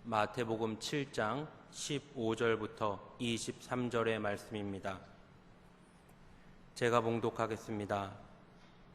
마태복음 7장 15절부터 23절의 말씀입니다. 제가 봉독하겠습니다.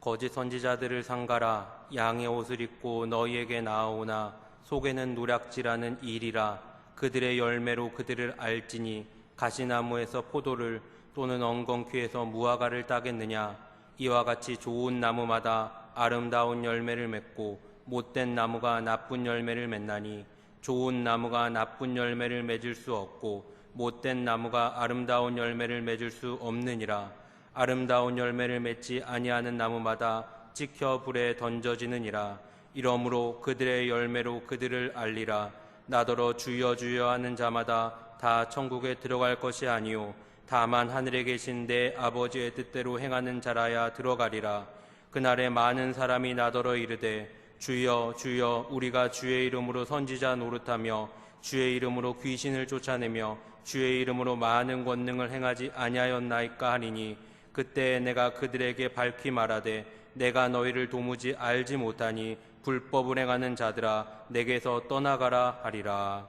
거짓 선지자들을 삼가라. 양의 옷을 입고 너희에게 나아오나 속에는 노략질하는 일이라. 그들의 열매로 그들을 알지니 가시나무에서 포도를 또는 엉겅퀴에서 무화과를 따겠느냐. 이와 같이 좋은 나무마다 아름다운 열매를 맺고 못된 나무가 나쁜 열매를 맺나니 좋은 나무가 나쁜 열매를 맺을 수 없고 못된 나무가 아름다운 열매를 맺을 수 없느니라. 아름다운 열매를 맺지 아니하는 나무마다 찍혀 불에 던져지느니라. 이러므로 그들의 열매로 그들을 알리라. 나더러 주여 주여 하는 자마다 다 천국에 들어갈 것이 아니요 다만 하늘에 계신 내 아버지의 뜻대로 행하는 자라야 들어가리라. 그날에 많은 사람이 나더러 이르되 주여 주여 우리가 주의 이름으로 선지자 노릇하며 주의 이름으로 귀신을 쫓아내며 주의 이름으로 많은 권능을 행하지 아니하였나이까 하리니 그때 내가 그들에게 밝히 말하되 내가 너희를 도무지 알지 못하니 불법을 행하는 자들아 내게서 떠나가라 하리라.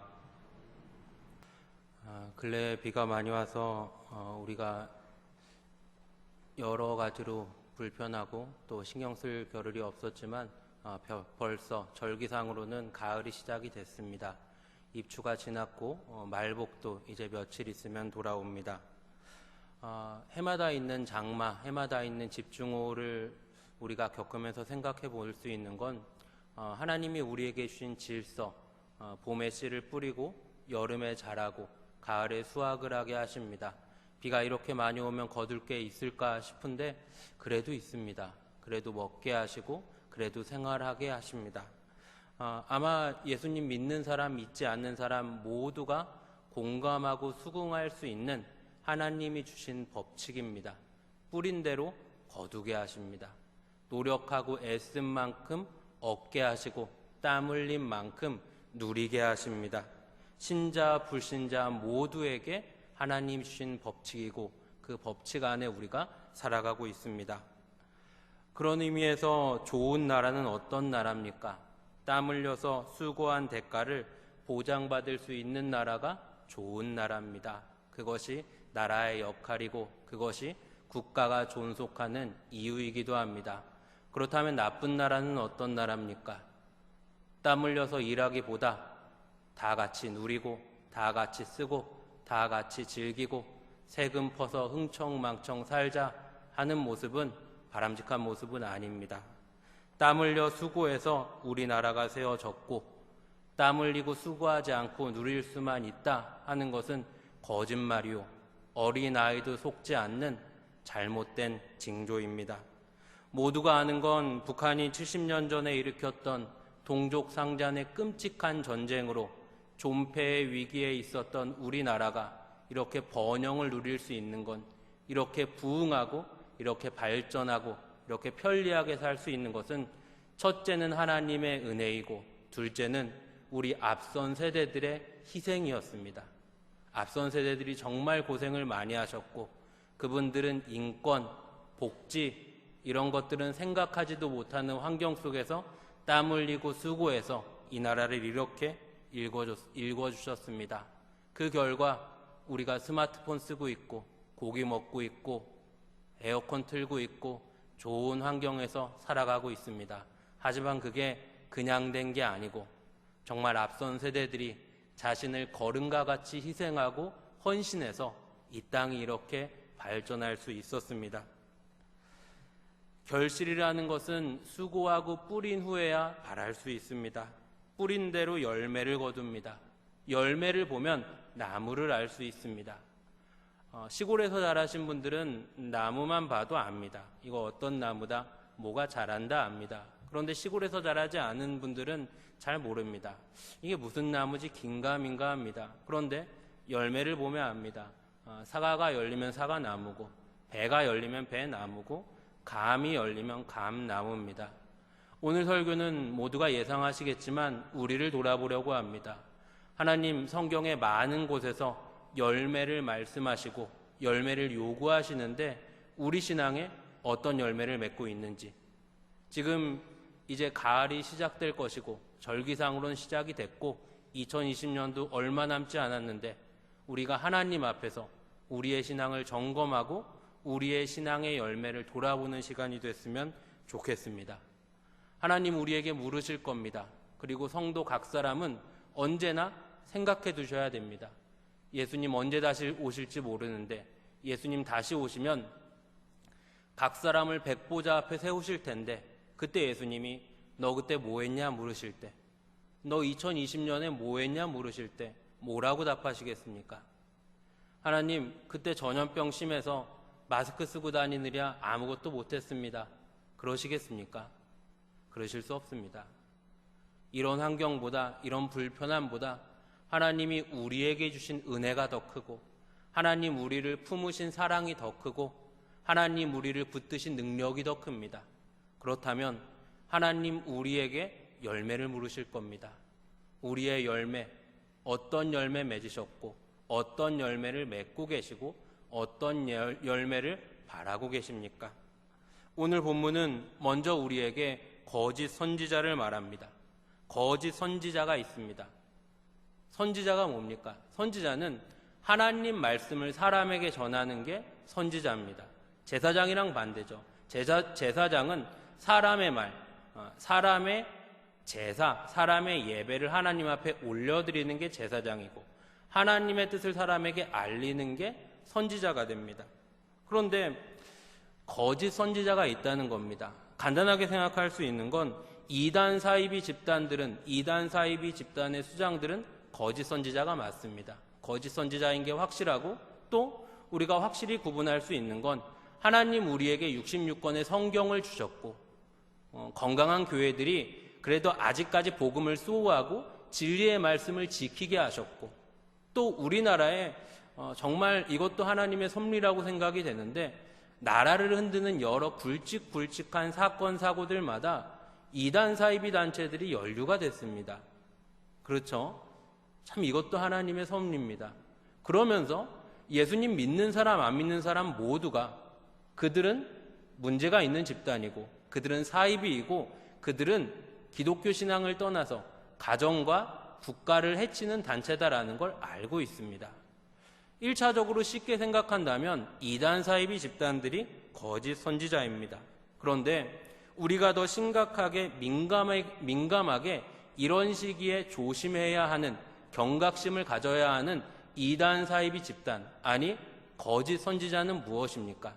근래 비가 많이 와서 우리가 여러 가지로 불편하고 또 신경 쓸 겨를이 없었지만 벌써 절기상으로는 가을이 시작이 됐습니다. 입추가 지났고 말복도 이제 며칠 있으면 돌아옵니다. 해마다 있는 장마, 해마다 있는 집중호우를 우리가 겪으면서 생각해 볼 수 있는 건 하나님이 우리에게 주신 질서, 봄에 씨를 뿌리고 여름에 자라고 가을에 수확을 하게 하십니다. 비가 이렇게 많이 오면 거둘 게 있을까 싶은데 그래도 있습니다. 그래도 먹게 하시고 그래도 생활하게 하십니다. 아마 예수님 믿는 사람, 믿지 않는 사람 모두가 공감하고 수긍할 수 있는 하나님이 주신 법칙입니다. 뿌린 대로 거두게 하십니다. 노력하고 애쓴 만큼 얻게 하시고 땀 흘린 만큼 누리게 하십니다. 신자, 불신자 모두에게 하나님 주신 법칙이고 그 법칙 안에 우리가 살아가고 있습니다. 그런 의미에서 좋은 나라는 어떤 나라입니까? 땀 흘려서 수고한 대가를 보장받을 수 있는 나라가 좋은 나라입니다. 그것이 나라의 역할이고 그것이 국가가 존속하는 이유이기도 합니다. 그렇다면 나쁜 나라는 어떤 나라입니까? 땀 흘려서 일하기보다 다 같이 누리고 다 같이 쓰고 다 같이 즐기고 세금 퍼서 흥청망청 살자 하는 모습은 바람직한 모습은 아닙니다. 땀 흘려 수고해서 우리나라가 세워졌고 땀 흘리고 수고하지 않고 누릴 수만 있다 하는 것은 거짓말이요 어린아이도 속지 않는 잘못된 징조입니다. 모두가 아는 건 북한이 70년 전에 일으켰던 동족상잔의 끔찍한 전쟁으로 존폐의 위기에 있었던 우리나라가 이렇게 번영을 누릴 수 있는 건 이렇게 부흥하고 이렇게 발전하고 이렇게 편리하게 살 수 있는 것은 첫째는 하나님의 은혜이고 둘째는 우리 앞선 세대들의 희생이었습니다. 앞선 세대들이 정말 고생을 많이 하셨고 그분들은 인권, 복지 이런 것들은 생각하지도 못하는 환경 속에서 땀 흘리고 수고해서 이 나라를 이렇게 일궈주셨습니다. 그 결과 우리가 스마트폰 쓰고 있고 고기 먹고 있고 에어컨 틀고 있고 좋은 환경에서 살아가고 있습니다. 하지만 그게 그냥 된 게 아니고 정말 앞선 세대들이 자신을 거름과 같이 희생하고 헌신해서 이 땅이 이렇게 발전할 수 있었습니다. 결실이라는 것은 수고하고 뿌린 후에야 발할 수 있습니다. 뿌린 대로 열매를 거둡니다. 열매를 보면 나무를 알 수 있습니다. 시골에서 자라신 분들은 나무만 봐도 압니다. 이거 어떤 나무다, 뭐가 자란다 압니다. 그런데 시골에서 자라지 않은 분들은 잘 모릅니다. 이게 무슨 나무지 긴가민가 합니다. 그런데 열매를 보면 압니다. 사과가 열리면 사과나무고 배가 열리면 배나무고 감이 열리면 감나무입니다. 오늘 설교는 모두가 예상하시겠지만 우리를 돌아보려고 합니다. 하나님 성경의 많은 곳에서 열매를 말씀하시고 열매를 요구하시는데 우리 신앙에 어떤 열매를 맺고 있는지, 지금 이제 가을이 시작될 것이고 절기상으로는 시작이 됐고 2020년도 얼마 남지 않았는데 우리가 하나님 앞에서 우리의 신앙을 점검하고 우리의 신앙의 열매를 돌아보는 시간이 됐으면 좋겠습니다. 하나님 우리에게 물으실 겁니다. 그리고 성도 각 사람은 언제나 생각해 두셔야 됩니다. 예수님 언제 다시 오실지 모르는데 예수님 다시 오시면 각 사람을 백보자 앞에 세우실 텐데 그때 예수님이 너 그때 뭐 했냐 물으실 때, 너 2020년에 뭐 했냐 물으실 때 뭐라고 답하시겠습니까? 하나님 그때 전염병 심해서 마스크 쓰고 다니느랴 아무것도 못했습니다. 그러시겠습니까? 그러실 수 없습니다. 이런 환경보다, 이런 불편함보다 하나님이 우리에게 주신 은혜가 더 크고, 하나님 우리를 품으신 사랑이 더 크고, 하나님 우리를 붙드신 능력이 더 큽니다. 그렇다면 하나님 우리에게 열매를 물으실 겁니다. 우리의 열매, 어떤 열매 맺으셨고 어떤 열매를 맺고 계시고 어떤 열매를 바라고 계십니까? 오늘 본문은 먼저 우리에게 거짓 선지자를 말합니다. 거짓 선지자가 있습니다. 선지자가 뭡니까? 선지자는 하나님 말씀을 사람에게 전하는 게 선지자입니다. 제사장이랑 반대죠. 제사장은 사람의 말, 사람의 제사, 사람의 예배를 하나님 앞에 올려드리는 게 제사장이고, 하나님의 뜻을 사람에게 알리는 게 선지자가 됩니다. 그런데 거짓 선지자가 있다는 겁니다. 간단하게 생각할 수 있는 건 이단 사이비 집단들은, 이단 사이비 집단의 수장들은 거짓 선지자가 맞습니다. 거짓 선지자인 게 확실하고, 또 우리가 확실히 구분할 수 있는 건 하나님 우리에게 66권의 성경을 주셨고, 건강한 교회들이 그래도 아직까지 복음을 수호하고 진리의 말씀을 지키게 하셨고, 또 우리나라에 정말 이것도 하나님의 섭리라고 생각이 되는데, 나라를 흔드는 여러 굵직굵직한 사건 사고들마다 이단 사이비 단체들이 연루가 됐습니다. 그렇죠? 참 이것도 하나님의 섭리입니다. 그러면서 예수님 믿는 사람 안 믿는 사람 모두가, 그들은 문제가 있는 집단이고 그들은 사이비이고 그들은 기독교 신앙을 떠나서 가정과 국가를 해치는 단체다라는 걸 알고 있습니다. 1차적으로 쉽게 생각한다면 이단 사이비 집단들이 거짓 선지자입니다. 그런데 우리가 더 심각하게 민감하게 이런 시기에 조심해야 하는, 경각심을 가져야 하는 이단 사이비 집단, 아니 거짓 선지자는 무엇입니까?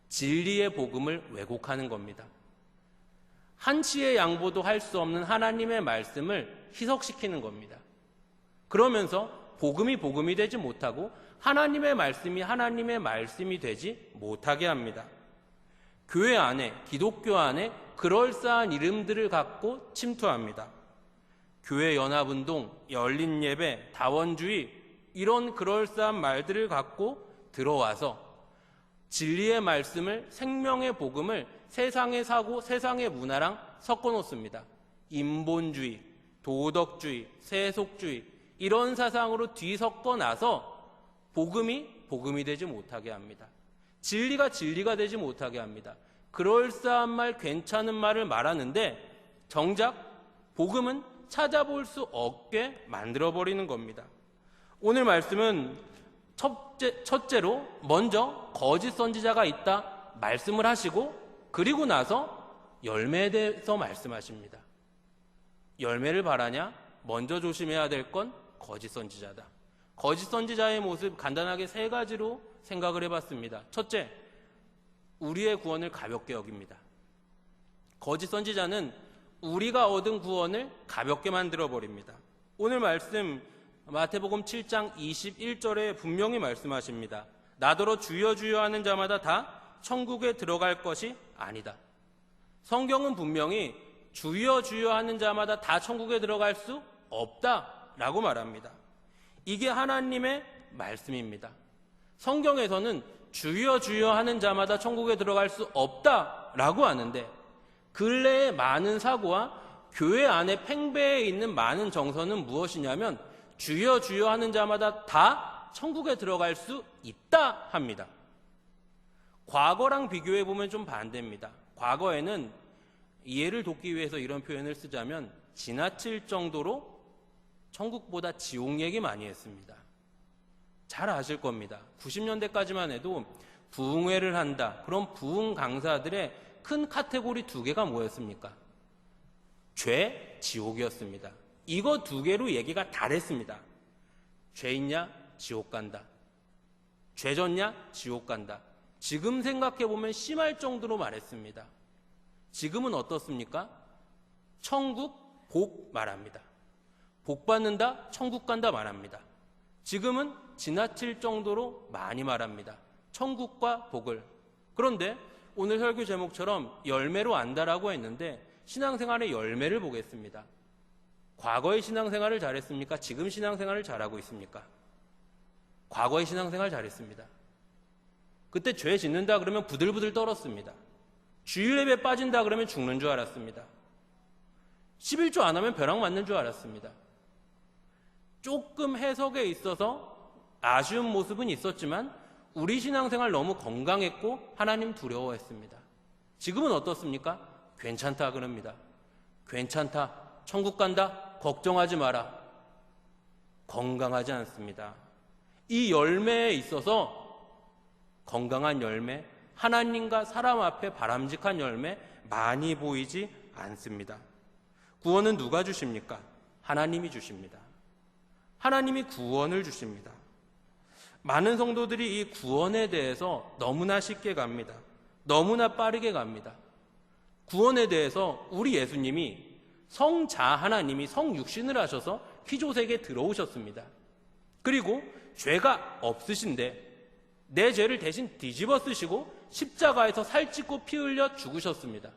진리의 복음을 왜곡하는 겁니다. 한치의 양보도 할 수 없는 하나님의 말씀을 희석시키는 겁니다. 그러면서 복음이 복음이 되지 못하고 하나님의 말씀이 하나님의 말씀이 되지 못하게 합니다. 교회 안에, 기독교 안에 그럴싸한 이름들을 갖고 침투합니다. 교회 연합운동, 열린 예배, 다원주의, 이런 그럴싸한 말들을 갖고 들어와서 진리의 말씀을, 생명의 복음을 세상의 사고, 세상의 문화랑 섞어 놓습니다. 인본주의, 도덕주의, 세속주의, 이런 사상으로 뒤섞어 나서 복음이 되지 못하게 합니다. 진리가 진리가 되지 못하게 합니다. 그럴싸한 말, 괜찮은 말을 말하는데 정작 복음은 찾아볼 수 없게 만들어버리는 겁니다. 오늘 말씀은 첫째로 먼저 거짓 선지자가 있다 말씀을 하시고, 그리고 나서 열매에 대해서 말씀하십니다. 열매를 바라냐? 먼저 조심해야 될 건 거짓 선지자다. 거짓 선지자의 모습 간단하게 세 가지로 생각을 해봤습니다. 첫째, 우리의 구원을 가볍게 여깁니다. 거짓 선지자는 우리가 얻은 구원을 가볍게 만들어버립니다. 오늘 말씀 마태복음 7장 21절에 분명히 말씀하십니다. 나더러 주여 주여 하는 자마다 다 천국에 들어갈 것이 아니다. 성경은 분명히 주여 주여 하는 자마다 다 천국에 들어갈 수 없다라고 말합니다. 이게 하나님의 말씀입니다. 성경에서는 주여 주여 하는 자마다 천국에 들어갈 수 없다라고 하는데, 근래의 많은 사고와 교회 안에 팽배해 있는 많은 정서는 무엇이냐면 주여 주여 하는 자마다 다 천국에 들어갈 수 있다 합니다. 과거랑 비교해 보면 좀 반대입니다. 과거에는 이해를 돕기 위해서 이런 표현을 쓰자면 지나칠 정도로 천국보다 지옥 얘기 많이 했습니다. 잘 아실 겁니다. 90년대까지만 해도 부흥회를 한다. 그런 부흥 강사들의 큰 카테고리 두 개가 뭐였습니까? 죄, 지옥이었습니다. 이거 두 개로 얘기가 다 됐습니다. 죄 있냐? 지옥 간다. 죄 졌냐? 지옥 간다. 지금 생각해보면 심할 정도로 말했습니다. 지금은 어떻습니까? 천국, 복 말합니다. 복 받는다, 천국 간다 말합니다. 지금은 지나칠 정도로 많이 말합니다. 천국과 복을. 그런데 오늘 설교 제목처럼 열매로 안다라고 했는데 신앙생활의 열매를 보겠습니다. 과거의 신앙생활을 잘했습니까? 지금 신앙생활을 잘하고 있습니까? 과거의 신앙생활 잘했습니다. 그때 죄 짓는다 그러면 부들부들 떨었습니다. 주일 예배 빠진다 그러면 죽는 줄 알았습니다. 11조 안 하면 벼락 맞는 줄 알았습니다. 조금 해석에 있어서 아쉬운 모습은 있었지만 우리 신앙생활 너무 건강했고 하나님 두려워했습니다. 지금은 어떻습니까? 괜찮다 그럽니다. 괜찮다. 천국 간다. 걱정하지 마라. 건강하지 않습니다. 이 열매에 있어서 건강한 열매, 하나님과 사람 앞에 바람직한 열매 많이 보이지 않습니다. 구원은 누가 주십니까? 하나님이 주십니다. 하나님이 구원을 주십니다. 많은 성도들이 이 구원에 대해서 너무나 쉽게 갑니다. 너무나 빠르게 갑니다. 구원에 대해서 우리 예수님이 성자 하나님이 성육신을 하셔서 피조세계에 들어오셨습니다. 그리고 죄가 없으신데 내 죄를 대신 뒤집어 쓰시고 십자가에서 살찌고 피 흘려 죽으셨습니다.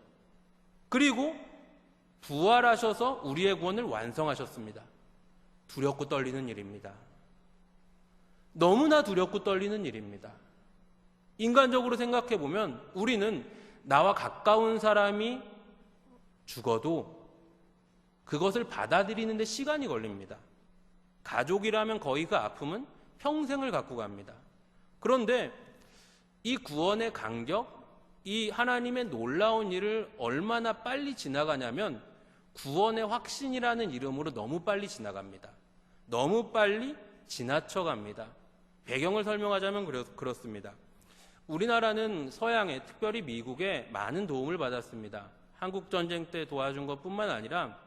그리고 부활하셔서 우리의 구원을 완성하셨습니다. 두렵고 떨리는 일입니다. 너무나 두렵고 떨리는 일입니다. 인간적으로 생각해 보면 우리는 나와 가까운 사람이 죽어도 그것을 받아들이는데 시간이 걸립니다. 가족이라면 거의 그 아픔은 평생을 갖고 갑니다. 그런데 이 구원의 간격, 이 하나님의 놀라운 일을 얼마나 빨리 지나가냐면 구원의 확신이라는 이름으로 너무 빨리 지나갑니다. 너무 빨리 지나쳐갑니다. 배경을 설명하자면 그렇습니다. 우리나라는 서양에, 특별히 미국에 많은 도움을 받았습니다. 한국전쟁 때 도와준 것뿐만 아니라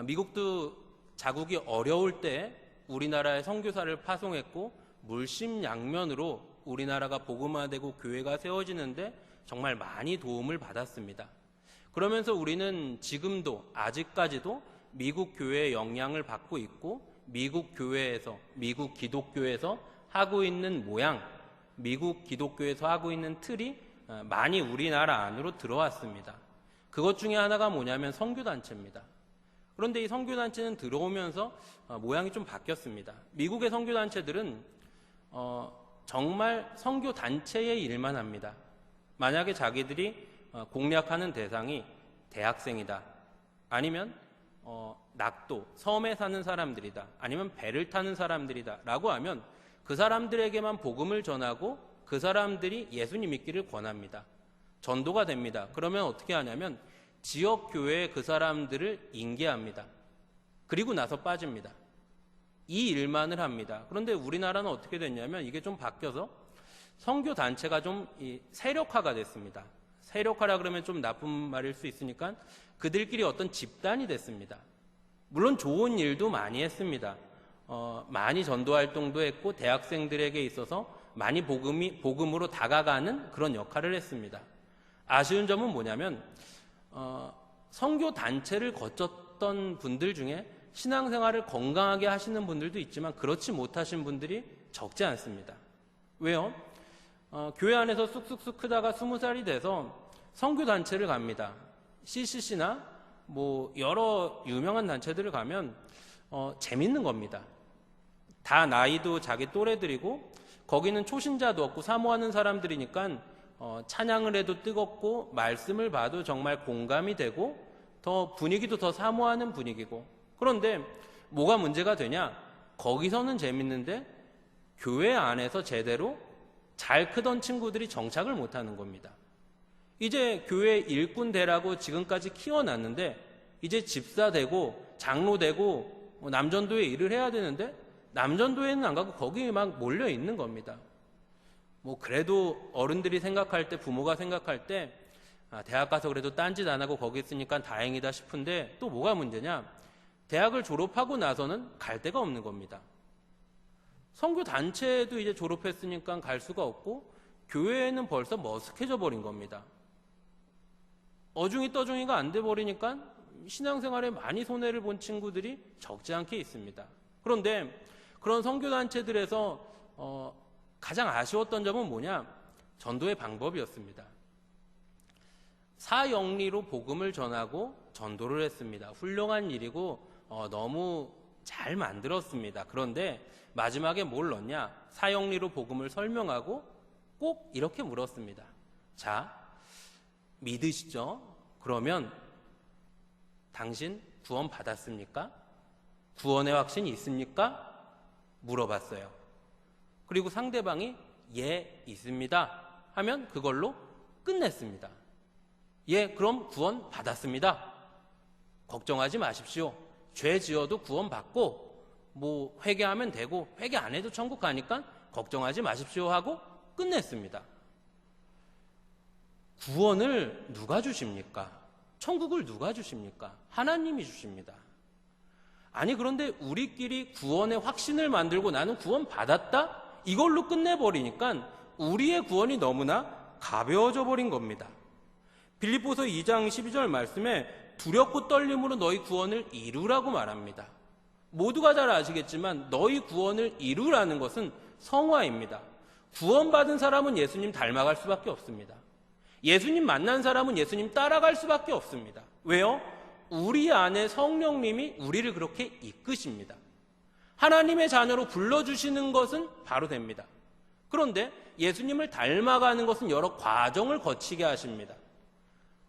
미국도 자국이 어려울 때 우리나라에 선교사를 파송했고 물심양면으로 우리나라가 복음화되고 교회가 세워지는데 정말 많이 도움을 받았습니다. 그러면서 우리는 지금도 아직까지도 미국 교회의 영향을 받고 있고 미국 교회에서, 미국 기독교에서 하고 있는 모양, 미국 기독교에서 하고 있는 틀이 많이 우리나라 안으로 들어왔습니다. 그것 중에 하나가 뭐냐면 선교단체입니다. 그런데 이 선교단체는 들어오면서 모양이 좀 바뀌었습니다. 미국의 선교단체들은 정말 선교단체의 일만 합니다. 만약에 자기들이 공략하는 대상이 대학생이다, 아니면 낙도, 섬에 사는 사람들이다, 아니면 배를 타는 사람들이다 라고 하면 그 사람들에게만 복음을 전하고 그 사람들이 예수님 믿기를 권합니다. 전도가 됩니다. 그러면 어떻게 하냐면 지역 교회에 그 사람들을 인계합니다. 그리고 나서 빠집니다. 이 일만을 합니다. 그런데 우리나라는 어떻게 됐냐면 이게 좀 바뀌어서 선교단체가 좀 세력화가 됐습니다. 세력화라 그러면 좀 나쁜 말일 수 있으니까 그들끼리 어떤 집단이 됐습니다. 물론 좋은 일도 많이 했습니다. 많이 전도활동도 했고 대학생들에게 있어서 많이 복음으로 다가가는 그런 역할을 했습니다. 아쉬운 점은 뭐냐면 선교단체를 거쳤던 분들 중에 신앙생활을 건강하게 하시는 분들도 있지만 그렇지 못하신 분들이 적지 않습니다. 왜요? 교회 안에서 쑥쑥쑥 크다가 20살이 돼서 선교단체를 갑니다. CCC나 뭐 여러 유명한 단체들을 가면 재밌는 겁니다. 다 나이도 자기 또래들이고 거기는 초신자도 없고 사모하는 사람들이니까 찬양을 해도 뜨겁고 말씀을 봐도 정말 공감이 되고 더 분위기도 더 사모하는 분위기고. 그런데 뭐가 문제가 되냐? 거기서는 재밌는데 교회 안에서 제대로 잘 크던 친구들이 정착을 못하는 겁니다. 이제 교회 일꾼 되라고 지금까지 키워놨는데 이제 집사 되고 장로 되고 남전도에 일을 해야 되는데 남전도에는 안 가고 거기에 막 몰려 있는 겁니다. 그래도 어른들이 생각할 때, 부모가 생각할 때 대학 가서 그래도 딴짓 안 하고 거기 있으니까 다행이다 싶은데, 또 뭐가 문제냐? 대학을 졸업하고 나서는 갈 데가 없는 겁니다. 선교 단체도 이제 졸업했으니까 갈 수가 없고, 교회에는 벌써 머쓱해져 버린 겁니다. 어중이 떠중이가 안 돼 버리니까 신앙생활에 많이 손해를 본 친구들이 적지 않게 있습니다. 그런데 그런 선교 단체들에서 가장 아쉬웠던 점은 뭐냐? 전도의 방법이었습니다. 사영리로 복음을 전하고 전도를 했습니다. 훌륭한 일이고 너무 잘 만들었습니다. 그런데 마지막에 뭘 넣냐? 사영리로 복음을 설명하고 꼭 이렇게 물었습니다. 자, 믿으시죠? 그러면 당신 구원 받았습니까? 구원의 확신이 있습니까? 물어봤어요. 그리고 상대방이 예, 있습니다 하면 그걸로 끝냈습니다. 예, 그럼 구원 받았습니다. 걱정하지 마십시오. 죄 지어도 구원 받고 회개하면 되고 회개 안 해도 천국 가니까 걱정하지 마십시오 하고 끝냈습니다. 구원을 누가 주십니까? 천국을 누가 주십니까? 하나님이 주십니다. 아니, 그런데 우리끼리 구원의 확신을 만들고 나는 구원 받았다? 이걸로 끝내버리니까 우리의 구원이 너무나 가벼워져 버린 겁니다. 빌립보서 2장 12절 말씀에 두렵고 떨림으로 너희 구원을 이루라고 말합니다. 모두가 잘 아시겠지만 너희 구원을 이루라는 것은 성화입니다. 구원받은 사람은 예수님 닮아갈 수밖에 없습니다. 예수님 만난 사람은 예수님 따라갈 수밖에 없습니다. 왜요? 우리 안에 성령님이 우리를 그렇게 이끄십니다. 하나님의 자녀로 불러주시는 것은 바로 됩니다. 그런데 예수님을 닮아가는 것은 여러 과정을 거치게 하십니다.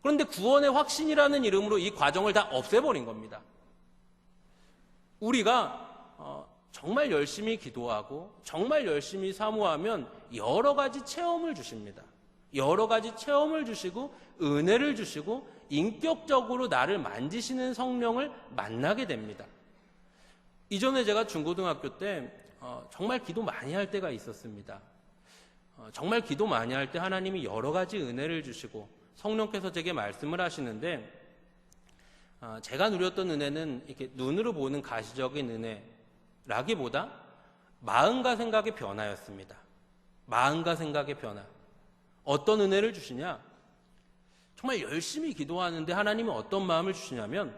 그런데 구원의 확신이라는 이름으로 이 과정을 다 없애버린 겁니다. 우리가 정말 열심히 기도하고 정말 열심히 사모하면 여러 가지 체험을 주십니다. 여러 가지 체험을 주시고 은혜를 주시고 인격적으로 나를 만지시는 성령을 만나게 됩니다. 이전에 제가 중고등학교 때 정말 기도 많이 할 때가 있었습니다. 정말 기도 많이 할 때 하나님이 여러 가지 은혜를 주시고 성령께서 제게 말씀을 하시는데, 제가 누렸던 은혜는 이렇게 눈으로 보는 가시적인 은혜라기보다 마음과 생각의 변화였습니다. 마음과 생각의 변화. 어떤 은혜를 주시냐? 정말 열심히 기도하는데 하나님은 어떤 마음을 주시냐면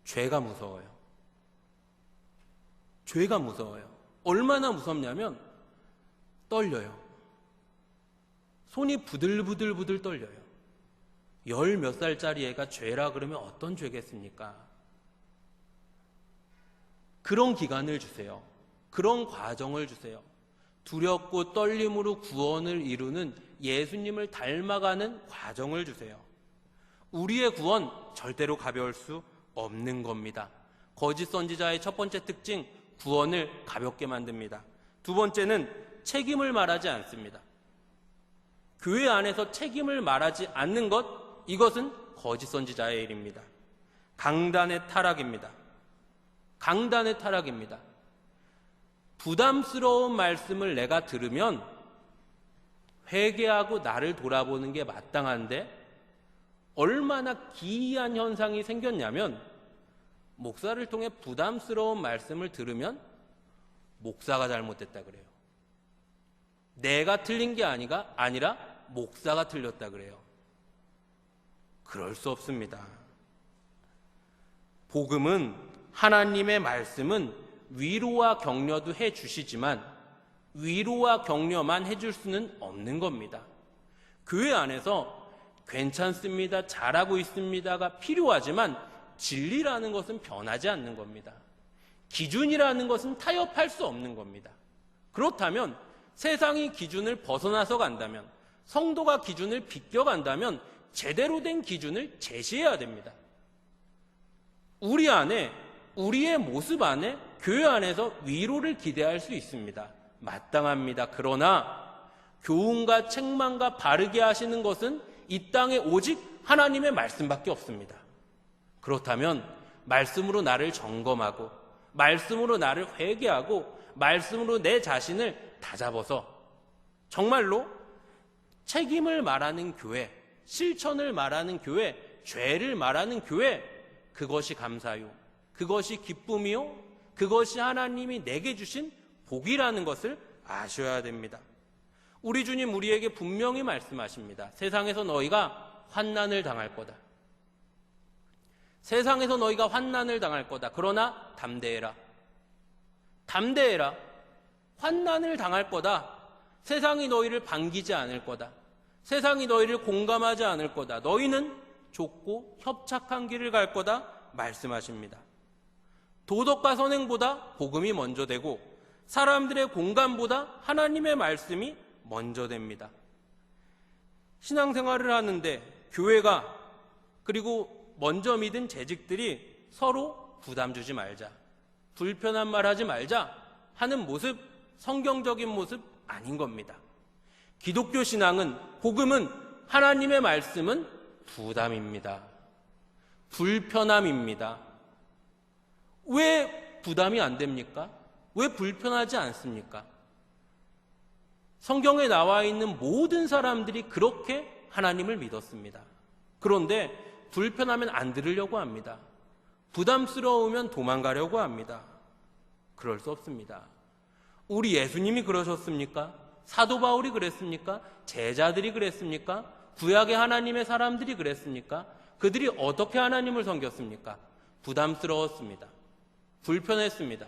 죄가 무서워요. 죄가 무서워요. 얼마나 무섭냐면 떨려요. 손이 부들부들 떨려요. 10몇 살짜리 애가 죄라 그러면 어떤 죄겠습니까? 그런 기간을 주세요. 그런 과정을 주세요. 두렵고 떨림으로 구원을 이루는 예수님을 닮아가는 과정을 주세요. 우리의 구원 절대로 가벼울 수 없는 겁니다. 거짓 선지자의 첫 번째 특징, 구원을 가볍게 만듭니다. 두 번째는 책임을 말하지 않습니다. 교회 안에서 책임을 말하지 않는 것, 이것은 거짓 선지자의 일입니다. 강단의 타락입니다. 강단의 타락입니다. 부담스러운 말씀을 내가 들으면 회개하고 나를 돌아보는 게 마땅한데 얼마나 기이한 현상이 생겼냐면, 목사를 통해 부담스러운 말씀을 들으면 목사가 잘못됐다 그래요. 내가 틀린 게 아니라 목사가 틀렸다 그래요. 그럴 수 없습니다. 복음은, 하나님의 말씀은 위로와 격려도 해주시지만 위로와 격려만 해줄 수는 없는 겁니다. 교회 안에서 괜찮습니다, 잘하고 있습니다가 필요하지만 진리라는 것은 변하지 않는 겁니다. 기준이라는 것은 타협할 수 없는 겁니다. 그렇다면 세상이 기준을 벗어나서 간다면, 성도가 기준을 비껴간다면 제대로 된 기준을 제시해야 됩니다. 우리 안에, 우리의 모습 안에 교회 안에서 위로를 기대할 수 있습니다. 마땅합니다. 그러나 교훈과 책망과 바르게 하시는 것은 이 땅에 오직 하나님의 말씀밖에 없습니다. 그렇다면 말씀으로 나를 점검하고 말씀으로 나를 회개하고 말씀으로 내 자신을 다잡아서 정말로 책임을 말하는 교회, 실천을 말하는 교회, 죄를 말하는 교회, 그것이 감사요, 그것이 기쁨이요, 그것이 하나님이 내게 주신 복이라는 것을 아셔야 됩니다. 우리 주님 우리에게 분명히 말씀하십니다. 세상에서 너희가 환난을 당할 거다. 세상에서 너희가 환난을 당할 거다. 그러나 담대해라. 담대해라. 환난을 당할 거다. 세상이 너희를 반기지 않을 거다. 세상이 너희를 공감하지 않을 거다. 너희는 좁고 협착한 길을 갈 거다 말씀하십니다. 도덕과 선행보다 복음이 먼저 되고 사람들의 공감보다 하나님의 말씀이 먼저 됩니다. 신앙생활을 하는데 교회가 그리고 먼저 믿은 재직들이 서로 부담 주지 말자, 불편한 말 하지 말자 하는 모습, 성경적인 모습 아닌 겁니다. 기독교 신앙은, 복음은, 하나님의 말씀은 부담입니다. 불편함입니다. 왜 부담이 안 됩니까? 왜 불편하지 않습니까? 성경에 나와 있는 모든 사람들이 그렇게 하나님을 믿었습니다. 그런데 불편하면 안 들으려고 합니다. 부담스러우면 도망가려고 합니다. 그럴 수 없습니다. 우리 예수님이 그러셨습니까? 사도 바울이 그랬습니까? 제자들이 그랬습니까? 구약의 하나님의 사람들이 그랬습니까? 그들이 어떻게 하나님을 섬겼습니까? 부담스러웠습니다. 불편했습니다.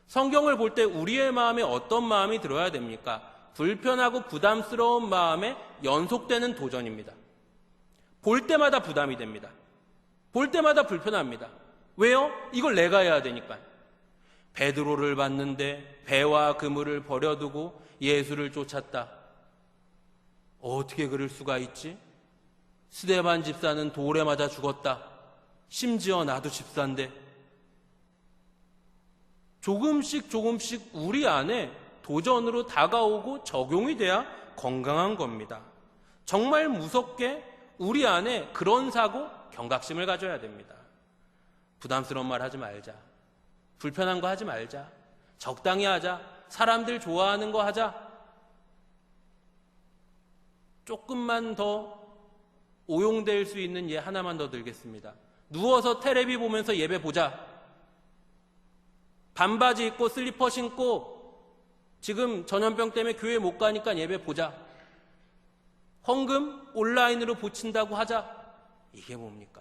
성경을 볼 때 우리의 마음에 어떤 마음이 들어야 됩니까? 불편하고 부담스러운 마음에 연속되는 도전입니다. 볼 때마다 부담이 됩니다. 볼 때마다 불편합니다. 왜요? 이걸 내가 해야 되니까. 베드로를 봤는데 배와 그물을 버려두고 예수를 쫓았다. 어떻게 그럴 수가 있지? 스데반 집사는 돌에 맞아 죽었다. 심지어 나도 집사인데. 조금씩 우리 안에 도전으로 다가오고 적용이 돼야 건강한 겁니다. 정말 무섭게 우리 안에 그런 사고, 경각심을 가져야 됩니다. 부담스러운 말 하지 말자. 불편한 거 하지 말자. 적당히 하자. 사람들 좋아하는 거 하자. 조금만 더 오용될 수 있는 예 하나만 더 들겠습니다. 누워서 테레비 보면서 예배 보자. 반바지 입고 슬리퍼 신고 지금 전염병 때문에 교회 못 가니까 예배 보자. 헌금 온라인으로 보친다고 하자. 이게 뭡니까?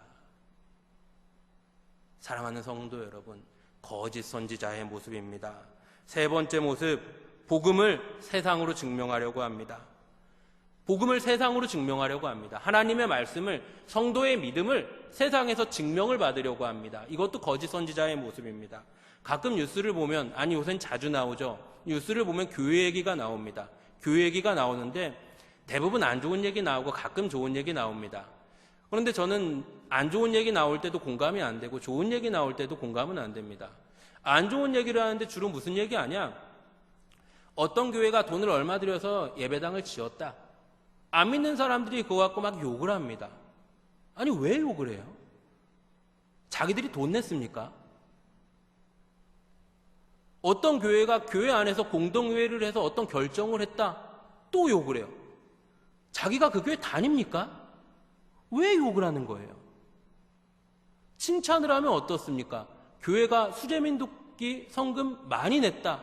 사랑하는 성도 여러분, 거짓 선지자의 모습입니다. 세 번째 모습, 복음을 세상으로 증명하려고 합니다. 복음을 세상으로 증명하려고 합니다. 하나님의 말씀을, 성도의 믿음을 세상에서 증명을 받으려고 합니다. 이것도 거짓 선지자의 모습입니다. 가끔 뉴스를 보면, 아니 요새는 자주 나오죠. 뉴스를 보면 교회 얘기가 나옵니다. 교회 얘기가 나오는데 대부분 안 좋은 얘기 나오고 가끔 좋은 얘기 나옵니다. 그런데 저는 안 좋은 얘기 나올 때도 공감이 안 되고 좋은 얘기 나올 때도 공감은 안 됩니다. 안 좋은 얘기를 하는데 주로 무슨 얘기 아냐? 어떤 교회가 돈을 얼마 들여서 예배당을 지었다. 안 믿는 사람들이 그거 갖고 막 욕을 합니다. 아니 왜 욕을 해요? 자기들이 돈 냈습니까? 어떤 교회가 교회 안에서 공동회의를 해서 어떤 결정을 했다. 또 욕을 해요. 자기가 그 교회 다닙니까? 왜 욕을 하는 거예요? 칭찬을 하면 어떻습니까? 교회가 수재민독기 성금 많이 냈다.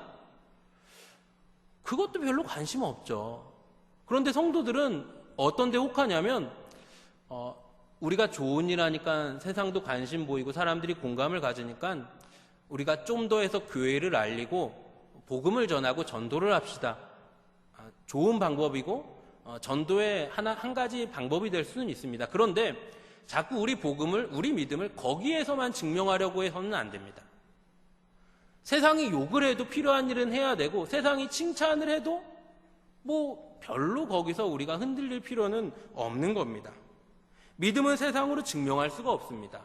그것도 별로 관심 없죠. 그런데 성도들은 어떤 데 혹하냐면 우리가 좋은 일 하니까 세상도 관심 보이고 사람들이 공감을 가지니까 우리가 좀 더 해서 교회를 알리고 복음을 전하고 전도를 합시다. 좋은 방법이고 전도의 한 가지 방법이 될 수는 있습니다. 그런데 자꾸 우리 복음을, 우리 믿음을 거기에서만 증명하려고 해서는 안 됩니다. 세상이 욕을 해도 필요한 일은 해야 되고 세상이 칭찬을 해도 뭐 별로 거기서 우리가 흔들릴 필요는 없는 겁니다. 믿음은 세상으로 증명할 수가 없습니다.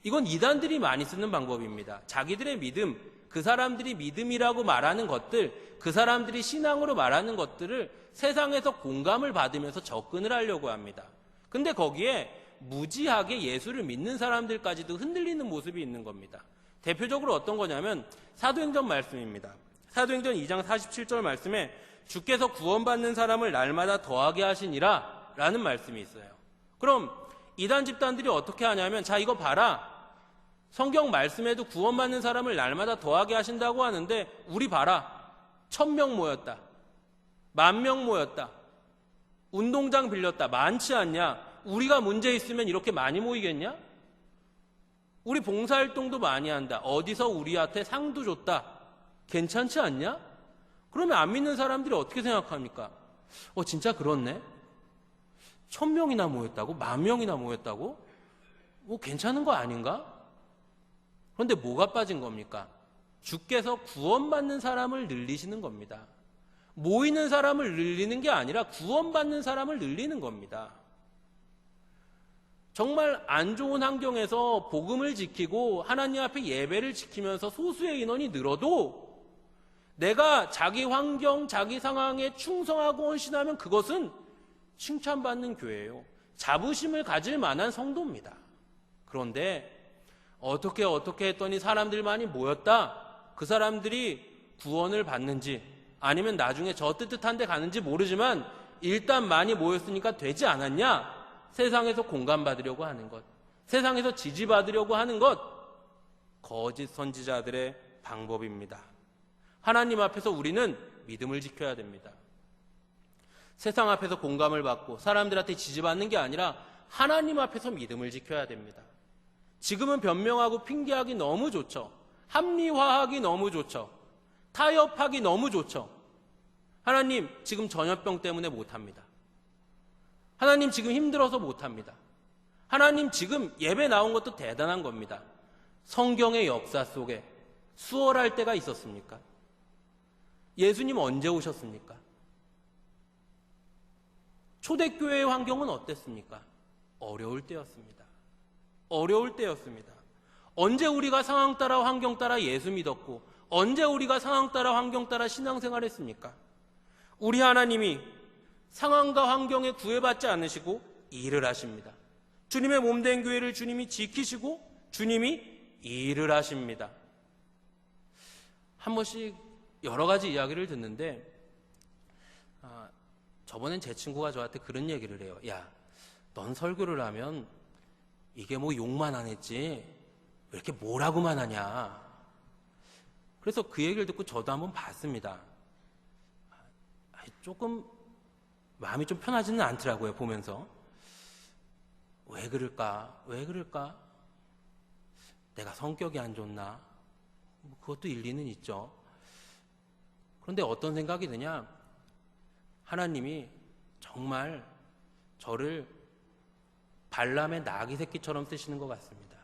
이건 이단들이 많이 쓰는 방법입니다. 자기들의 믿음, 그 사람들이 믿음이라고 말하는 것들, 그 사람들이 신앙으로 말하는 것들을 세상에서 공감을 받으면서 접근을 하려고 합니다. 근데 거기에 무지하게 예수를 믿는 사람들까지도 흔들리는 모습이 있는 겁니다. 대표적으로 어떤 거냐면 사도행전 말씀입니다. 사도행전 2장 47절 말씀에 주께서 구원받는 사람을 날마다 더하게 하시니라 라는 말씀이 있어요. 그럼 이단 집단들이 어떻게 하냐면, 자, 이거 봐라. 성경 말씀에도 구원받는 사람을 날마다 더하게 하신다고 하는데 우리 봐라. 1000명 모였다. 10,000명 모였다. 운동장 빌렸다. 많지 않냐? 우리가 문제 있으면 이렇게 많이 모이겠냐? 우리 봉사활동도 많이 한다. 어디서 우리한테 상도 줬다. 괜찮지 않냐? 그러면 안 믿는 사람들이 어떻게 생각합니까? 진짜 그렇네. 1000명이나 모였다고? 10,000명이나 모였다고? 괜찮은 거 아닌가? 그런데 뭐가 빠진 겁니까? 주께서 구원받는 사람을 늘리시는 겁니다. 모이는 사람을 늘리는 게 아니라 구원받는 사람을 늘리는 겁니다. 정말 안 좋은 환경에서 복음을 지키고 하나님 앞에 예배를 지키면서 소수의 인원이 늘어도 내가 자기 환경, 자기 상황에 충성하고 헌신하면 그것은 칭찬받는 교회예요. 자부심을 가질 만한 성도입니다. 그런데 어떻게 했더니 사람들 많이 모였다. 그 사람들이 구원을 받는지 아니면 나중에 저 뜻한 데 가는지 모르지만 일단 많이 모였으니까 되지 않았냐? 세상에서 공감받으려고 하는 것, 세상에서 지지받으려고 하는 것, 거짓 선지자들의 방법입니다. 하나님 앞에서 우리는 믿음을 지켜야 됩니다. 세상 앞에서 공감을 받고 사람들한테 지지받는 게 아니라 하나님 앞에서 믿음을 지켜야 됩니다. 지금은 변명하고 핑계하기 너무 좋죠. 합리화하기 너무 좋죠. 타협하기 너무 좋죠. 하나님 지금 전염병 때문에 못합니다. 하나님 지금 힘들어서 못합니다. 하나님 지금 예배 나온 것도 대단한 겁니다. 성경의 역사 속에 수월할 때가 있었습니까? 예수님 언제 오셨습니까? 초대교회의 환경은 어땠습니까? 어려울 때였습니다. 어려울 때였습니다. 언제 우리가 상황 따라 환경 따라 예수 믿었고 언제 우리가 상황 따라 환경 따라 신앙생활 했습니까? 우리 하나님이 상황과 환경에 구애받지 않으시고 일을 하십니다. 주님의 몸된 교회를 주님이 지키시고 주님이 일을 하십니다. 한 번씩 여러 가지 이야기를 듣는데 저번엔 제 친구가 저한테 그런 얘기를 해요. 야, 넌 설교를 하면 이게 뭐 욕만 안 했지 왜 이렇게 뭐라고만 하냐. 그래서 그 얘기를 듣고 저도 한번 봤습니다. 조금 마음이 좀 편하지는 않더라고요. 보면서 왜 그럴까? 내가 성격이 안 좋나? 그것도 일리는 있죠. 그런데 어떤 생각이 드냐? 하나님이 정말 저를 발람의 나귀 새끼처럼 쓰시는 것 같습니다.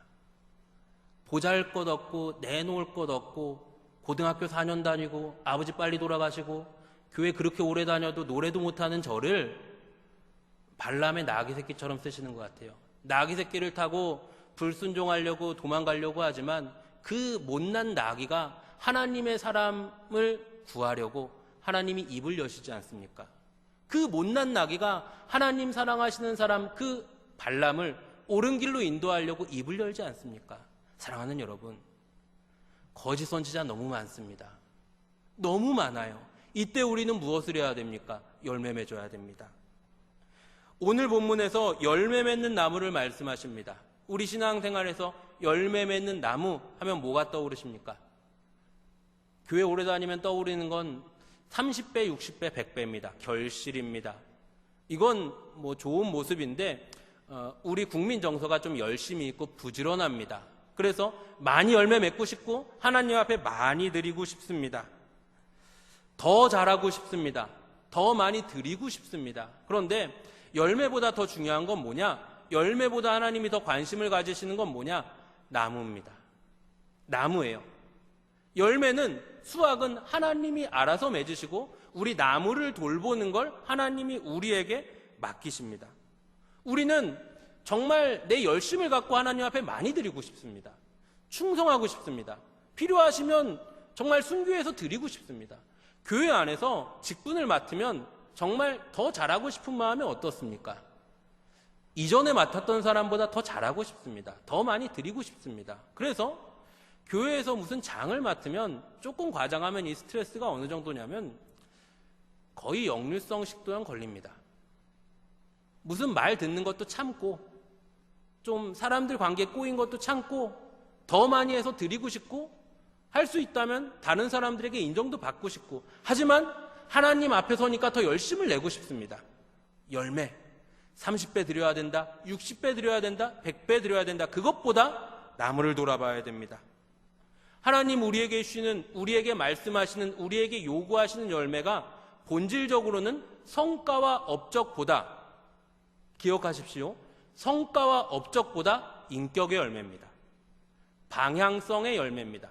보잘것없고 내놓을 것 없고 고등학교 4년 다니고 아버지 빨리 돌아가시고 교회 그렇게 오래 다녀도 노래도 못하는 저를 발람의 나귀 새끼처럼 쓰시는 것 같아요. 나귀 새끼를 타고 불순종하려고 도망가려고 하지만 그 못난 나귀가 하나님의 사람을 구하려고 하나님이 입을 여시지 않습니까? 그 못난 나귀가 하나님 사랑하시는 사람 그 발람을 옳은 길로 인도하려고 입을 열지 않습니까? 사랑하는 여러분, 거짓 선지자 너무 많습니다. 너무 많아요. 이때 우리는 무엇을 해야 됩니까? 열매 맺어야 됩니다. 오늘 본문에서 열매 맺는 나무를 말씀하십니다. 우리 신앙생활에서 열매 맺는 나무 하면 뭐가 떠오르십니까? 교회 오래 다니면 떠오르는 건 30배, 60배, 100배입니다. 결실입니다. 이건 뭐 좋은 모습인데 우리 국민 정서가 좀 열심히 있고 부지런합니다. 그래서 많이 열매 맺고 싶고 하나님 앞에 많이 드리고 싶습니다. 더 잘하고 싶습니다. 더 많이 드리고 싶습니다. 그런데 열매보다 더 중요한 건 뭐냐? 열매보다 하나님이 더 관심을 가지시는 건 뭐냐? 나무입니다. 나무예요. 열매는 수확은 하나님이 알아서 맺으시고 우리 나무를 돌보는 걸 하나님이 우리에게 맡기십니다. 우리는 정말 내 열심을 갖고 하나님 앞에 많이 드리고 싶습니다. 충성하고 싶습니다. 필요하시면 정말 순교해서 드리고 싶습니다. 교회 안에서 직분을 맡으면 정말 더 잘하고 싶은 마음이 어떻습니까? 이전에 맡았던 사람보다 더 잘하고 싶습니다. 더 많이 드리고 싶습니다. 그래서 교회에서 무슨 장을 맡으면 조금 과장하면 이 스트레스가 어느 정도냐면 거의 역류성 식도염 걸립니다. 무슨 말 듣는 것도 참고 좀 사람들 관계에 꼬인 것도 참고 더 많이 해서 드리고 싶고 할 수 있다면 다른 사람들에게 인정도 받고 싶고 하지만 하나님 앞에 서니까 더 열심을 내고 싶습니다. 열매 30배 드려야 된다, 60배 드려야 된다, 100배 드려야 된다. 그것보다 나무를 돌아봐야 됩니다. 하나님 우리에게 주시는, 우리에게 말씀하시는, 우리에게 요구하시는 열매가 본질적으로는 성과와 업적보다, 기억하십시오, 성과와 업적보다 인격의 열매입니다. 방향성의 열매입니다.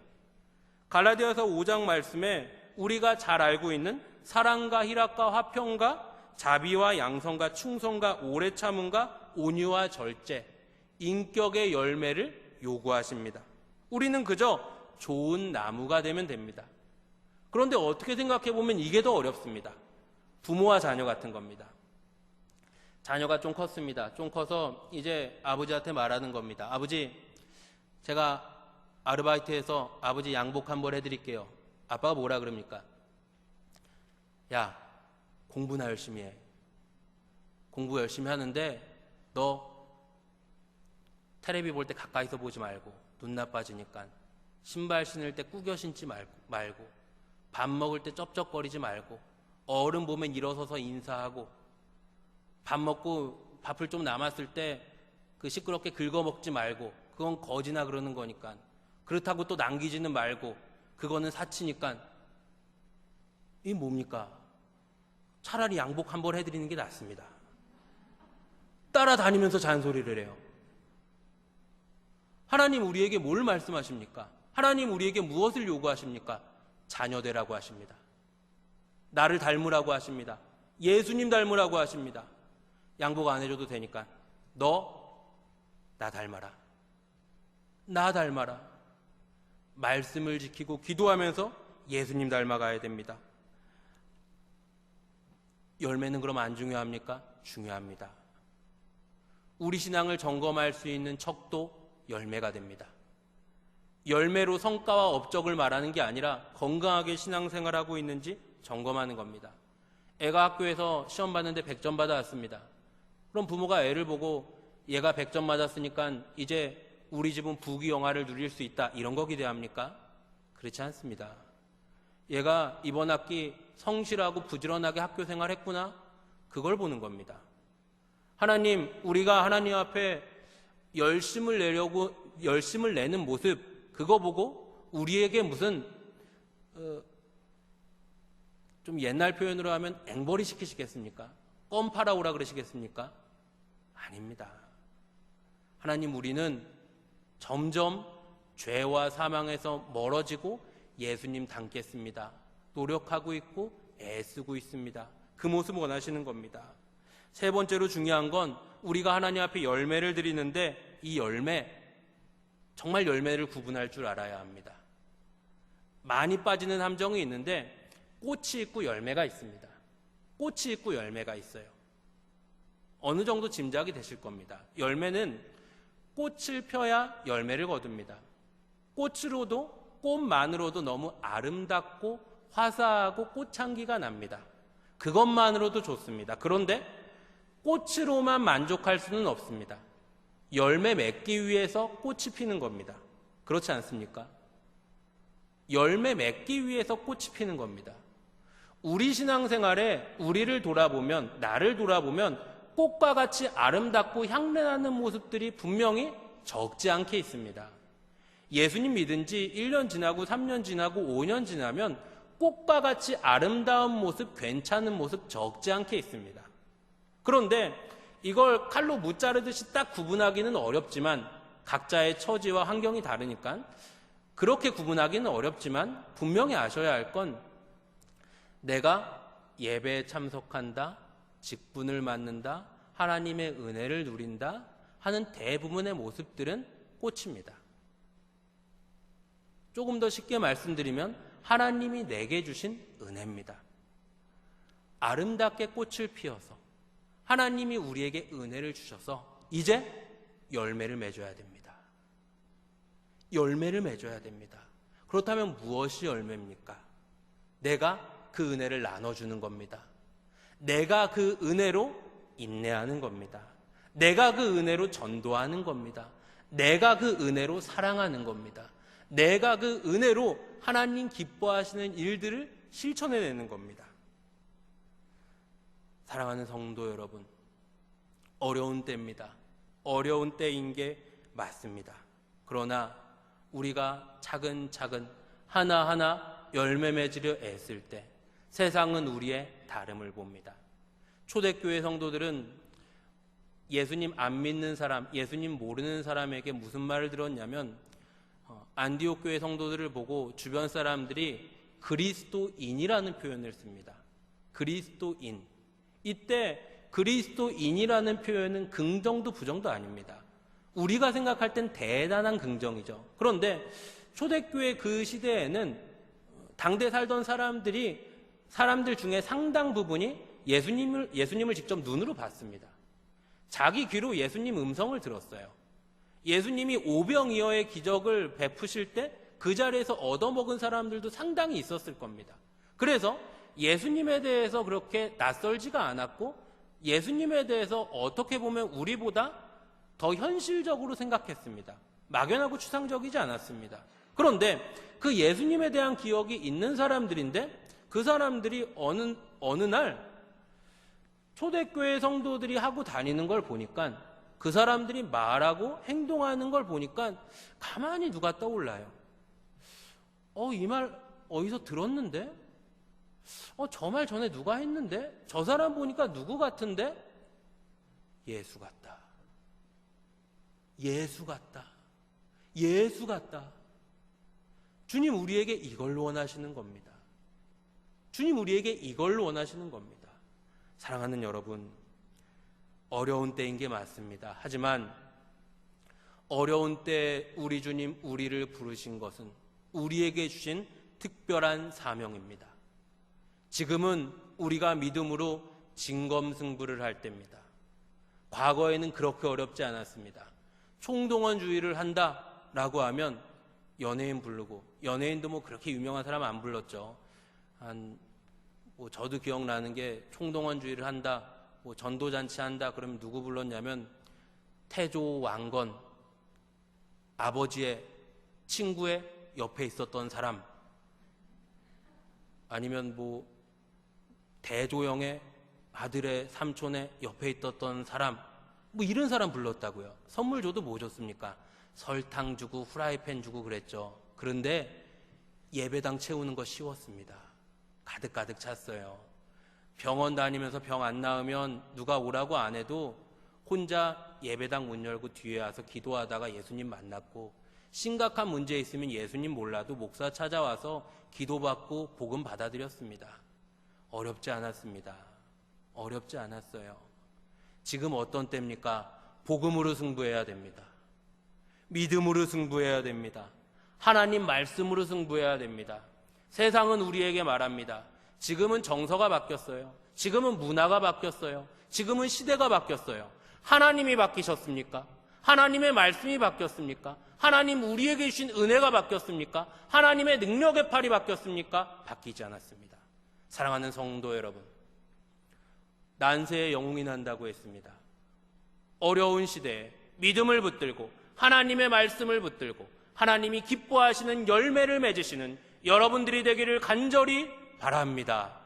갈라디아서 5장 말씀에 우리가 잘 알고 있는 사랑과 희락과 화평과 자비와 양성과 충성과 오래 참음과 온유와 절제, 인격의 열매를 요구하십니다. 우리는 그저 좋은 나무가 되면 됩니다. 그런데 어떻게 생각해 보면 이게 더 어렵습니다. 부모와 자녀 같은 겁니다. 자녀가 좀 컸습니다. 좀 커서 이제 아버지한테 말하는 겁니다. 아버지, 제가 아르바이트해서 아버지 양복 한벌 해드릴게요. 아빠가 뭐라 그럽니까? 야, 공부나 열심히 해. 공부 열심히 하는데 너 테레비 볼 때 가까이서 보지 말고 눈 나빠지니까 신발 신을 때 꾸겨 신지 말고 밥 먹을 때 쩝쩝거리지 말고 어른 보면 일어서서 인사하고 밥 먹고 밥을 좀 남았을 때 그 시끄럽게 긁어 먹지 말고 그건 거지나 그러는 거니까 그렇다고 또 남기지는 말고 그거는 사치니까 이게 뭡니까? 차라리 양복 한 벌 해드리는 게 낫습니다. 따라다니면서 잔소리를 해요. 하나님 우리에게 뭘 말씀하십니까? 하나님 우리에게 무엇을 요구하십니까? 자녀되라고 하십니다. 나를 닮으라고 하십니다. 예수님 닮으라고 하십니다. 양복 안 해줘도 되니까 너 나 닮아라. 나 닮아라. 말씀을 지키고 기도하면서 예수님 닮아가야 됩니다. 열매는 그럼 안 중요합니까? 중요합니다. 우리 신앙을 점검할 수 있는 척도 열매가 됩니다. 열매로 성과와 업적을 말하는 게 아니라 건강하게 신앙생활하고 있는지 점검하는 겁니다. 애가 학교에서 시험 봤는데 100점 받아왔습니다. 그럼 부모가 애를 보고 얘가 100점 맞았으니까 이제 우리 집은 부귀영화를 누릴 수 있다 이런 거 기대합니까? 그렇지 않습니다. 얘가 이번 학기 성실하고 부지런하게 학교 생활했구나? 그걸 보는 겁니다. 하나님, 우리가 하나님 앞에 열심을 내는 모습, 그거 보고 우리에게 무슨 좀 옛날 표현으로 하면 앵벌이 시키시겠습니까? 껌 팔아오라 그러시겠습니까? 아닙니다. 하나님, 우리는 점점 죄와 사망에서 멀어지고 예수님 닮겠습니다. 노력하고 있고 애쓰고 있습니다. 그 모습 원하시는 겁니다. 세 번째로 중요한 건 우리가 하나님 앞에 열매를 드리는데 이 열매, 정말 열매를 구분할 줄 알아야 합니다. 많이 빠지는 함정이 있는데 꽃이 있고 열매가 있습니다. 꽃이 있고 열매가 있어요. 어느 정도 짐작이 되실 겁니다. 열매는 꽃을 펴야 열매를 거둡니다. 꽃만으로도 너무 아름답고 화사하고 꽃향기가 납니다. 그것만으로도 좋습니다. 그런데 꽃으로만 만족할 수는 없습니다. 열매 맺기 위해서 꽃이 피는 겁니다. 그렇지 않습니까? 열매 맺기 위해서 꽃이 피는 겁니다. 우리 신앙생활에 우리를 돌아보면, 나를 돌아보면 꽃과 같이 아름답고 향내나는 모습들이 분명히 적지 않게 있습니다. 예수님 믿은 지 1년 지나고 3년 지나고 5년 지나면 꽃과 같이 아름다운 모습, 괜찮은 모습 적지 않게 있습니다. 그런데 이걸 칼로 무자르듯이 딱 구분하기는 어렵지만 각자의 처지와 환경이 다르니까 그렇게 구분하기는 어렵지만 분명히 아셔야 할 건 내가 예배에 참석한다, 직분을 맡는다, 하나님의 은혜를 누린다 하는 대부분의 모습들은 꽃입니다. 조금 더 쉽게 말씀드리면 하나님이 내게 주신 은혜입니다. 아름답게 꽃을 피워서 하나님이 우리에게 은혜를 주셔서 이제 열매를 맺어야 됩니다. 열매를 맺어야 됩니다. 그렇다면 무엇이 열매입니까? 내가 그 은혜를 나눠주는 겁니다. 내가 그 은혜로 인내하는 겁니다. 내가 그 은혜로 전도하는 겁니다. 내가 그 은혜로 사랑하는 겁니다. 내가 그 은혜로 하나님 기뻐하시는 일들을 실천해내는 겁니다. 사랑하는 성도 여러분, 어려운 때입니다. 어려운 때인 게 맞습니다. 그러나 우리가 차근차근 하나하나 열매 맺으려 애쓸 때 세상은 우리의 다름을 봅니다. 초대교회 성도들은 예수님 안 믿는 사람, 예수님 모르는 사람에게 무슨 말을 들었냐면 안디옥 교회 성도들을 보고 주변 사람들이 그리스도인이라는 표현을 씁니다. 그리스도인. 이때 그리스도인이라는 표현은 긍정도 부정도 아닙니다. 우리가 생각할 땐 대단한 긍정이죠. 그런데 초대교회 그 시대에는 당대 살던 사람들 중에 상당 부분이 예수님을 직접 눈으로 봤습니다. 자기 귀로 예수님 음성을 들었어요. 예수님이 오병이어의 기적을 베푸실 때 그 자리에서 얻어먹은 사람들도 상당히 있었을 겁니다. 그래서 예수님에 대해서 그렇게 낯설지가 않았고 예수님에 대해서 어떻게 보면 우리보다 더 현실적으로 생각했습니다. 막연하고 추상적이지 않았습니다. 그런데 그 예수님에 대한 기억이 있는 사람들인데 그 사람들이 어느 날 초대교회 성도들이 하고 다니는 걸 보니까 그 사람들이 말하고 행동하는 걸 보니까 가만히 누가 떠올라요. 이 말 어디서 들었는데? 저 말 전에 누가 했는데? 저 사람 보니까 누구 같은데? 예수 같다. 예수 같다. 예수 같다. 주님 우리에게 이걸 원하시는 겁니다. 주님 우리에게 이걸 원하시는 겁니다. 사랑하는 여러분, 어려운 때인 게 맞습니다. 하지만 어려운 때 우리 주님 우리를 부르신 것은 우리에게 주신 특별한 사명입니다. 지금은 우리가 믿음으로 진검승부를 할 때입니다. 과거에는 그렇게 어렵지 않았습니다. 총동원주의를 한다라고 하면 연예인 부르고, 연예인도 그렇게 유명한 사람 안 불렀죠. 저도 기억나는 게 총동원주의를 한다, 전도잔치 한다 그러면 누구 불렀냐면 태조 왕건 아버지의 친구의 옆에 있었던 사람, 아니면 대조영의 아들의 삼촌의 옆에 있었던 사람, 이런 사람 불렀다고요. 선물 줘도 뭐 줬습니까? 설탕 주고 후라이팬 주고 그랬죠. 그런데 예배당 채우는 거 쉬웠습니다. 가득가득 찼어요. 병원 다니면서 병 안 나으면 누가 오라고 안 해도 혼자 예배당 문 열고 뒤에 와서 기도하다가 예수님 만났고, 심각한 문제 있으면 예수님 몰라도 목사 찾아와서 기도받고 복음 받아들였습니다. 어렵지 않았습니다. 어렵지 않았어요. 지금 어떤 때입니까? 복음으로 승부해야 됩니다. 믿음으로 승부해야 됩니다. 하나님 말씀으로 승부해야 됩니다. 세상은 우리에게 말합니다. 지금은 정서가 바뀌었어요. 지금은 문화가 바뀌었어요. 지금은 시대가 바뀌었어요. 하나님이 바뀌셨습니까? 하나님의 말씀이 바뀌었습니까? 하나님 우리에게 주신 은혜가 바뀌었습니까? 하나님의 능력의 팔이 바뀌었습니까? 바뀌지 않았습니다. 사랑하는 성도 여러분, 난세에 영웅이 난다고 했습니다. 어려운 시대에 믿음을 붙들고 하나님의 말씀을 붙들고 하나님이 기뻐하시는 열매를 맺으시는 여러분들이 되기를 간절히 바랍니다.